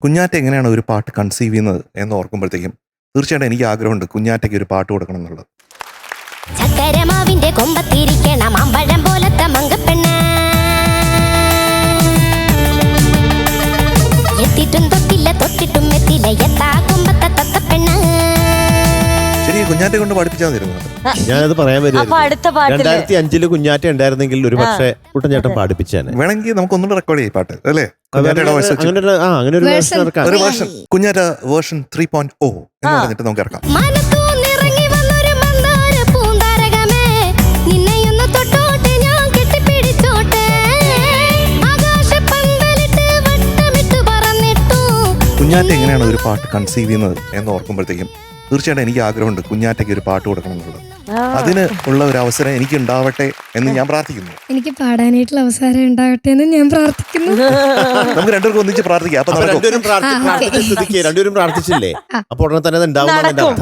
കുഞ്ഞാറ്റ എങ്ങനെയാണ് ഒരു പാട്ട് കൺസീവ് ചെയ്യുന്നത് എന്ന് ഓർക്കുമ്പോഴത്തേക്കും തീർച്ചയായിട്ടും എനിക്ക് ആഗ്രഹമുണ്ട് കുഞ്ഞാറ്റയ്ക്ക് ഒരു പാട്ട് കൊടുക്കണം എന്നുള്ളത്. ചക്കരമാവിന്റെ കൊമ്പത്തിരിക്കണം അമ്പഴം പോലത്തെ മങ്കപ്പെണ്ണ്, എത്തിട്ടും തൊട്ടില്ല തൊട്ടിട്ടും എത്തില്ല എത്താ കൊമ്പത്തെ തത്തപ്പെണ്ണ്. ശരി, കുഞ്ഞാറ്റ കൊണ്ട് പഠിപ്പിച്ചാൽ തരുന്നത്. ഞാനത് പറയാൻ അപ്പൊ അടുത്ത പാട്ടില് 2005 കുഞ്ഞാറ്റ ഉണ്ടായിരുന്നെങ്കിൽ ഒരു പക്ഷേ കുട്ടൻചേട്ടൻ പാടിപ്പിച്ചാണ്. വേണമെങ്കിൽ നമുക്ക് ഒന്നുകൂടെ റെക്കോർഡ് ചെയ്യും പാട്ട് അല്ലേ? കുഞ്ഞാറ്റയുടെ voice വെച്ച് അങ്ങനെ ഒരു വേർഷൻ ഇറക്കാം. ഒരു വേർഷൻ കുഞ്ഞാറ്റ വേർഷൻ 3.0 എന്ന് പറഞ്ഞിട്ട് നമുക്ക് ഇറക്കാം. മനത്തൂന്നിറങ്ങി വന്നൊരു മന്ദാര പൂന്താരകമേ, നിന്നെയൊന്ന് തൊട്ടോട്ടെ ഞാൻ കെട്ടിപ്പിടിച്ചോട്ടെ, ആകാശപ്പന്തലിട്ട് വട്ടമിട്ട് പറന്നിട്ടു. കുഞ്ഞാറ്റ എങ്ങനെയാണ് ഒരു പാട്ട് കൺസീവ് ചെയ്യുന്നത് എന്ന് ഓർക്കുമ്പോഴത്തേക്കും തീർച്ചയായിട്ടും എനിക്ക് ആഗ്രഹമുണ്ട് കുഞ്ഞാറ്റയ്ക്ക് ഒരു പാട്ട് കൊടുക്കണം എന്നുള്ളത്. അതിന് ഉള്ള ഒരു അവസരം എനിക്ക് ഉണ്ടാവട്ടെ എന്ന് ഞാൻ പ്രാർത്ഥിക്കുന്നു. എനിക്ക് പാടാനായിട്ടുള്ള അവസരം ഉണ്ടാവട്ടെ എന്ന് ഞാൻ പ്രാർത്ഥിക്കുന്നു. നമുക്ക് രണ്ടുപേർക്കും ഒന്നിച്ച് പ്രാർത്ഥിക്കാം. അപ്പൊ നടക്കും. രണ്ടുപേരും പ്രാർത്ഥിച്ചില്ലേ? അപ്പൊ ഉടനെ തന്നെ അത് ഉണ്ടാവും.